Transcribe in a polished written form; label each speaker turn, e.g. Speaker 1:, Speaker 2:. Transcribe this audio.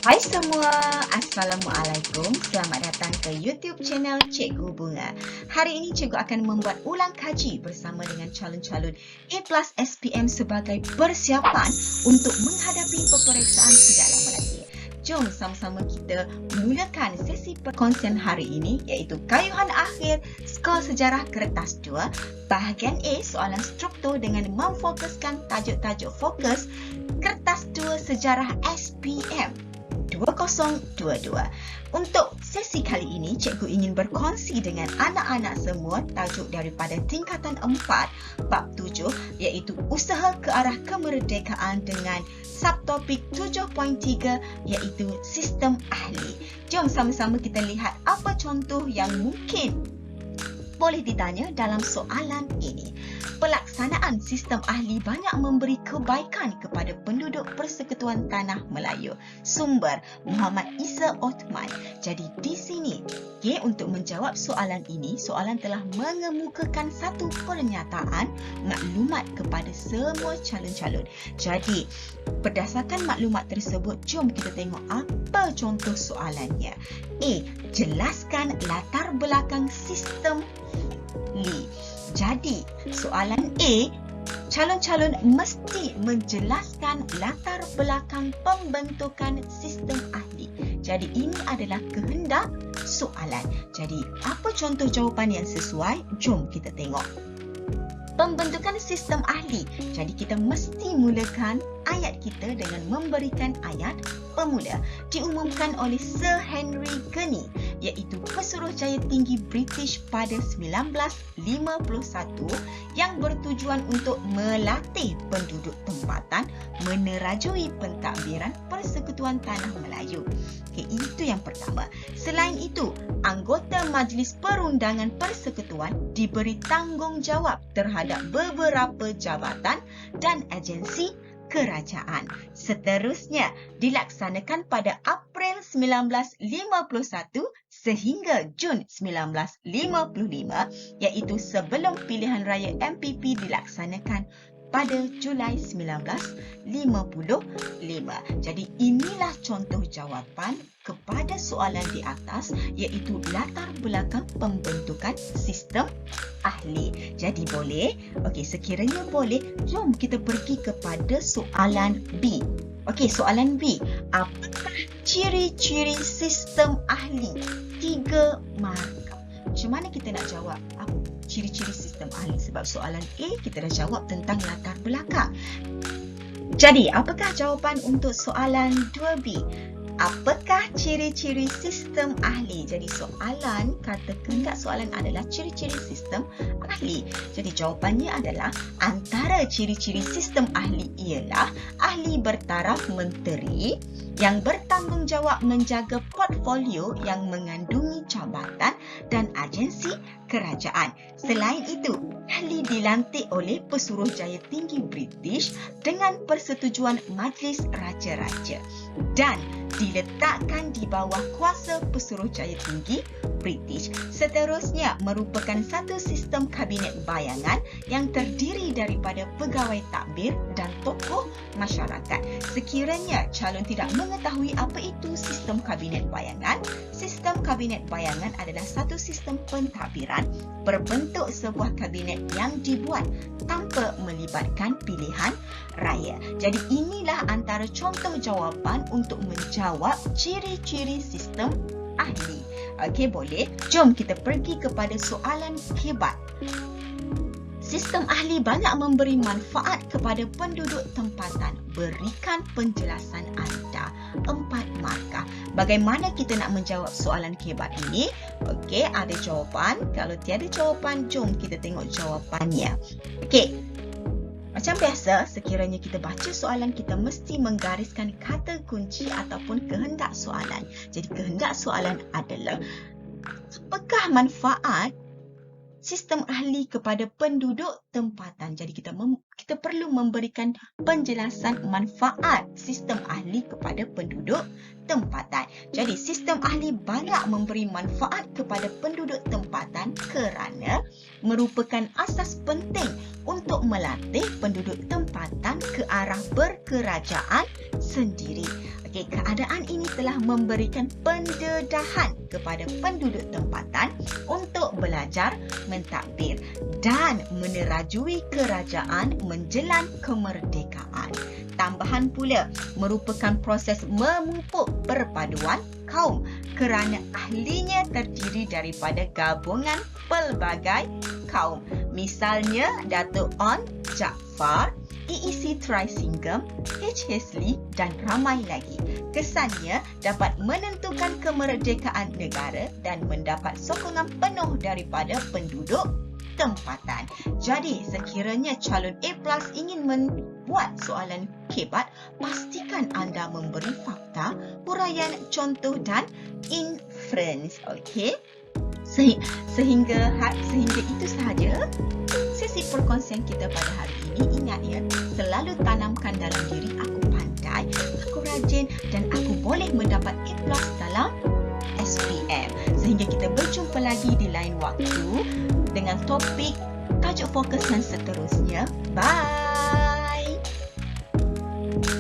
Speaker 1: Hai semua, Assalamualaikum. Selamat datang ke YouTube channel Cikgu Bunga. Hari ini cikgu akan membuat ulang kaji bersama dengan calon-calon A+ SPM sebagai persiapan untuk menghadapi peperiksaan tidak lama lagi. Jom sama-sama kita mulakan sesi perkongsian hari ini, iaitu kayuhan akhir skor sejarah kertas 2, bahagian A, soalan struktur dengan memfokuskan tajuk-tajuk fokus kertas 2 sejarah SPM 2022. Untuk sesi kali ini, cikgu ingin berkongsi dengan anak-anak semua tajuk daripada tingkatan 4, bab 7, iaitu usaha ke arah kemerdekaan dengan subtopik 7.3, iaitu sistem ahli. Jom sama-sama kita lihat apa contoh yang mungkin boleh ditanya dalam soalan ini. Pelaksanaan sistem ahli banyak memberi kebaikan kepada penduduk Persekutuan Tanah Melayu. Sumber Muhammad Isa Othman. Jadi di sini, okay, untuk menjawab soalan ini, soalan telah mengemukakan satu pernyataan maklumat kepada semua calon-calon. Jadi, berdasarkan maklumat tersebut, jom kita tengok apa contoh soalannya. A. Jelaskan latar belakang sistem ahli. Jadi, soalan A, calon-calon mesti menjelaskan latar belakang pembentukan sistem ahli. Jadi, ini adalah kehendak soalan. Jadi, apa contoh jawapan yang sesuai? Jom kita tengok. Pembentukan sistem ahli. Jadi, kita mesti mulakan ayat kita dengan memberikan ayat pemula. Diumumkan oleh Sir Henry Gurney, iaitu Pesuruhjaya Tinggi British pada 1951 yang bertujuan untuk melatih penduduk tempatan menerajui pentadbiran Persekutuan Tanah Melayu. Okay, itu yang pertama. Selain itu, anggota Majlis Perundangan Persekutuan diberi tanggungjawab terhadap beberapa jabatan dan agensi kerajaan. Seterusnya dilaksanakan pada April 1951 sehingga Jun 1955, iaitu sebelum pilihan raya MPP dilaksanakan pada Julai 1955. Jadi inilah contoh jawapan kepada soalan di atas, iaitu latar belakang pembentukan sistem ahli. Jadi boleh? Okey, sekiranya boleh, jom kita pergi kepada soalan B. Okey, soalan B. Apakah ciri-ciri sistem ahli? 3 markah. Macam mana kita nak jawab apa ciri-ciri sistem ahli? Sebab soalan A kita dah jawab tentang latar belakang. Jadi, apakah jawapan untuk soalan 2B? Apakah ciri-ciri sistem ahli? Jadi soalan, kata kehendak soalan adalah ciri-ciri sistem ahli. Jadi jawapannya adalah antara ciri-ciri sistem ahli ialah ahli bertaraf menteri yang bertanggungjawab menjaga portfolio yang mengandungi jabatan dan agensi kerajaan. Selain itu, ahli dilantik oleh Pesuruhjaya Tinggi British dengan persetujuan Majlis Raja-Raja dan diletakkan di bawah kuasa Pesuruhjaya Tinggi British. Seterusnya, merupakan satu sistem kabinet bayangan yang terdiri daripada pegawai takbir dan tokoh masyarakat. Sekiranya calon tidak mengetahui apa itu sistem kabinet bayangan, sistem kabinet bayangan adalah satu sistem pentadbiran berbentuk sebuah kabinet yang dibuat tanpa melibatkan pilihan raya. Jadi inilah antara contoh jawapan untuk menjawab ciri-ciri sistem ahli. Okey, boleh? Jom kita pergi kepada soalan hebat. Sistem ahli banyak memberi manfaat kepada penduduk tempatan. Berikan penjelasan anda. 4 markah. Bagaimana kita nak menjawab soalan hebat ini? Okey, ada jawapan. Kalau tiada jawapan, jom kita tengok jawapannya. Okey. Macam biasa, sekiranya kita baca soalan, kita mesti menggariskan kata kunci ataupun kehendak soalan. Jadi kehendak soalan adalah, apakah manfaat sistem ahli kepada penduduk tempatan? Jadi kita perlu memberikan penjelasan manfaat sistem ahli kepada penduduk tempatan. Jadi sistem ahli banyak memberi manfaat kepada penduduk tempatan kerana merupakan asas penting untuk melatih penduduk tempatan ke arah berkerajaan sendiri. Okey, keadaan ini telah memberikan pendedahan kepada penduduk tempatan untuk belajar mentadbir dan menerajui kerajaan menjelang kemerdekaan. Tambahan pula merupakan proses memupuk perpaduan kaum kerana ahlinya terdiri daripada gabungan pelbagai kaum. Misalnya Datuk On Jaafar, EEC Trisingham, H. Hesley dan ramai lagi. Kesannya dapat menentukan kemerdekaan negara dan mendapat sokongan penuh daripada penduduk tempatan. Jadi, sekiranya calon A+ ingin membuat soalan kebat, pastikan anda memberi fakta, huraian, contoh dan inference. Okey? Sehingga itu sahaja sesi perkongsian kita pada hari ini. Ingat ya, selalu tanamkan dalam diri aku pandai, aku rajin dan aku boleh mendapat A+ dalam SPM. Sehingga kita berjumpa lagi di lain waktu dengan topik tajuk fokus yang seterusnya. Bye!